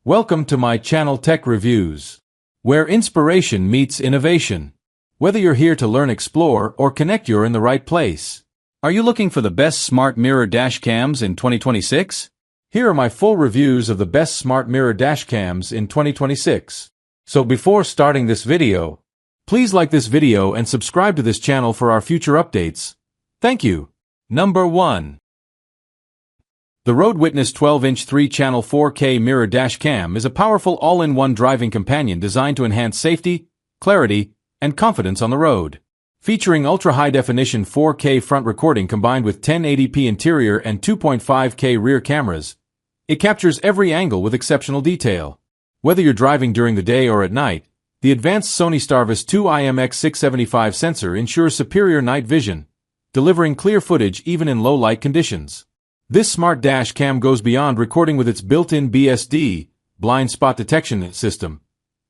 Welcome to my channel Tech Reviews, where inspiration meets innovation. Whether you're here to learn, explore, or connect, you're in the right place. Are you looking for the best smart mirror dash cams in 2026? Here are my full reviews of the best smart mirror dash cams in 2026. So before starting this video, please like this video and subscribe to this channel for our future updates. Thank you. Number 1. The Road Witness 12-inch 3-channel 4K mirror dash cam is a powerful all-in-one driving companion designed to enhance safety, clarity, and confidence on the road. Featuring ultra-high-definition 4K front recording combined with 1080p interior and 2.5K rear cameras, it captures every angle with exceptional detail. Whether you're driving during the day or at night, the advanced Sony STARVIS 2 IMX675 sensor ensures superior night vision, delivering clear footage even in low-light conditions. This smart dash cam goes beyond recording with its built-in BSD, blind spot detection system,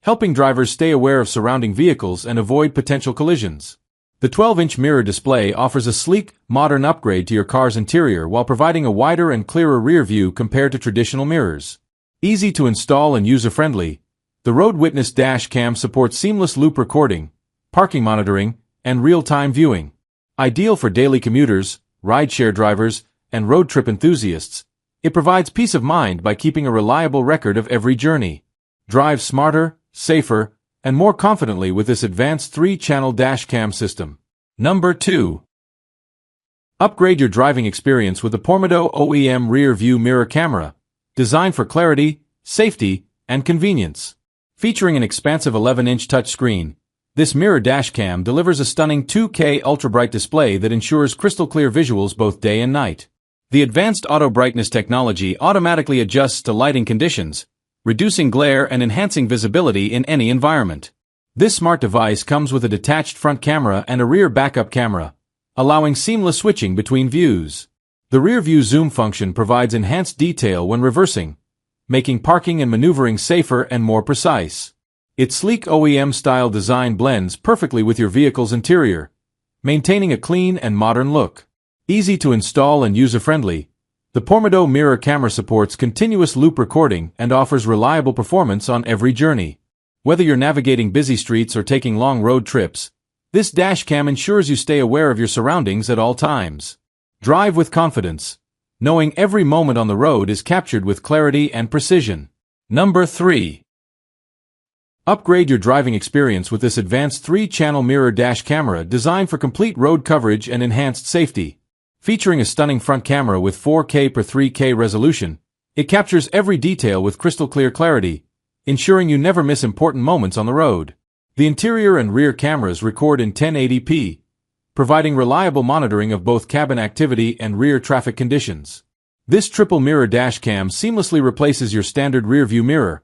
helping drivers stay aware of surrounding vehicles and avoid potential collisions. The 12-inch mirror display offers a sleek, modern upgrade to your car's interior while providing a wider and clearer rear view compared to traditional mirrors. Easy to install and user-friendly, the Road Witness dash cam supports seamless loop recording, parking monitoring, and real-time viewing. Ideal for daily commuters, rideshare drivers, and road trip enthusiasts, it provides peace of mind by keeping a reliable record of every journey. Drive smarter, safer, and more confidently with this advanced 3-channel dash cam system. Number 2. Upgrade your driving experience with the Pormado OEM Rearview mirror camera, designed for clarity, safety, and convenience. Featuring an expansive 11-inch touchscreen, this mirror dash cam delivers a stunning 2K ultra-bright display that ensures crystal-clear visuals both day and night. The advanced auto brightness technology automatically adjusts to lighting conditions, reducing glare and enhancing visibility in any environment. This smart device comes with a detached front camera and a rear backup camera, allowing seamless switching between views. The rear view zoom function provides enhanced detail when reversing, making parking and maneuvering safer and more precise. Its sleek OEM-style design blends perfectly with your vehicle's interior, maintaining a clean and modern look. Easy to install and user-friendly, the Pormado mirror camera supports continuous loop recording and offers reliable performance on every journey. Whether you're navigating busy streets or taking long road trips, this dash cam ensures you stay aware of your surroundings at all times. Drive with confidence, knowing every moment on the road is captured with clarity and precision. Number 3. Upgrade your driving experience with this advanced 3-channel mirror dash camera designed for complete road coverage and enhanced safety. Featuring a stunning front camera with 4K per 3K resolution, it captures every detail with crystal-clear clarity, ensuring you never miss important moments on the road. The interior and rear cameras record in 1080p, providing reliable monitoring of both cabin activity and rear traffic conditions. This triple mirror dash cam seamlessly replaces your standard rear-view mirror,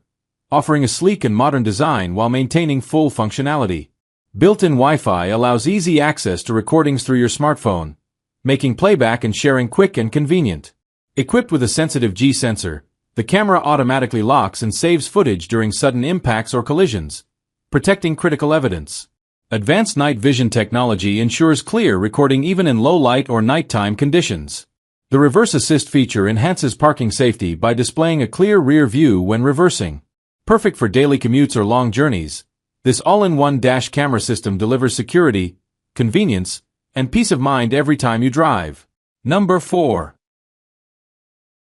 offering a sleek and modern design while maintaining full functionality. Built-in Wi-Fi allows easy access to recordings through your smartphone, making playback and sharing quick and convenient. Equipped with a sensitive G sensor, the camera automatically locks and saves footage during sudden impacts or collisions, protecting critical evidence. Advanced night vision technology ensures clear recording even in low light or nighttime conditions. The reverse assist feature enhances parking safety by displaying a clear rear view when reversing. Perfect for daily commutes or long journeys, this all-in-one dash camera system delivers security, convenience, and peace of mind every time you drive. Number 4.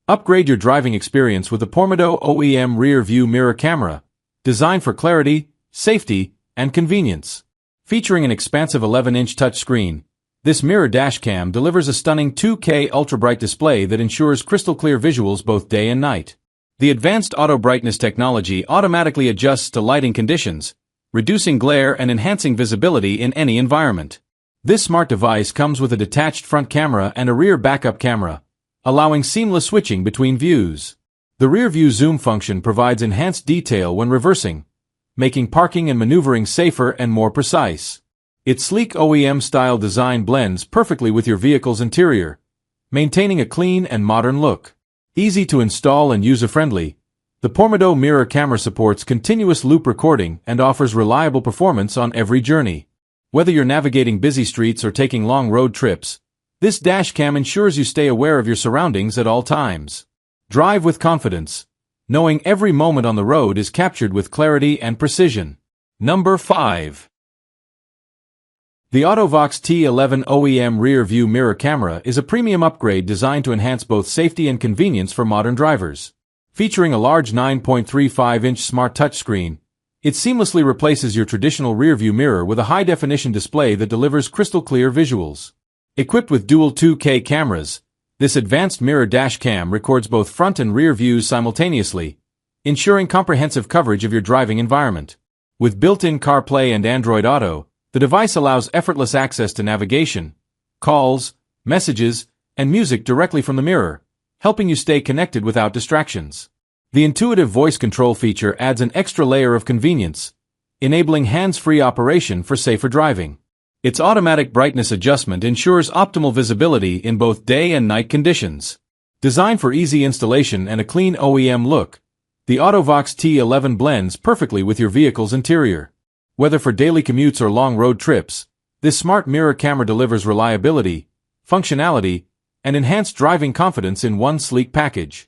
Upgrade your driving experience with the Pormado OEM Rearview mirror camera, designed for clarity, safety, and convenience. Featuring an expansive 11-inch touchscreen, this mirror dash cam delivers a stunning 2K ultra-bright display that ensures crystal-clear visuals both day and night. The advanced auto brightness technology automatically adjusts to lighting conditions, reducing glare and enhancing visibility in any environment. This smart device comes with a detached front camera and a rear backup camera, allowing seamless switching between views. The rear view zoom function provides enhanced detail when reversing, making parking and maneuvering safer and more precise. Its sleek OEM-style design blends perfectly with your vehicle's interior, maintaining a clean and modern look. Easy to install and user-friendly, the Pormado mirror camera supports continuous loop recording and offers reliable performance on every journey. Whether you're navigating busy streets or taking long road trips, this dash cam ensures you stay aware of your surroundings at all times. Drive with confidence, knowing every moment on the road is captured with clarity and precision. Number 5. The AUTO-VOX T11 OEM rear-view mirror camera is a premium upgrade designed to enhance both safety and convenience for modern drivers. Featuring a large 9.35-inch smart touchscreen, it seamlessly replaces your traditional rear-view mirror with a high-definition display that delivers crystal-clear visuals. Equipped with dual 2K cameras, this advanced mirror dash cam records both front and rear views simultaneously, ensuring comprehensive coverage of your driving environment. With built-in CarPlay and Android Auto, the device allows effortless access to navigation, calls, messages, and music directly from the mirror, helping you stay connected without distractions. The intuitive voice control feature adds an extra layer of convenience, enabling hands-free operation for safer driving. Its automatic brightness adjustment ensures optimal visibility in both day and night conditions. Designed for easy installation and a clean OEM look, the AUTO-VOX T11 blends perfectly with your vehicle's interior. Whether for daily commutes or long road trips, this smart mirror camera delivers reliability, functionality, and enhanced driving confidence in one sleek package.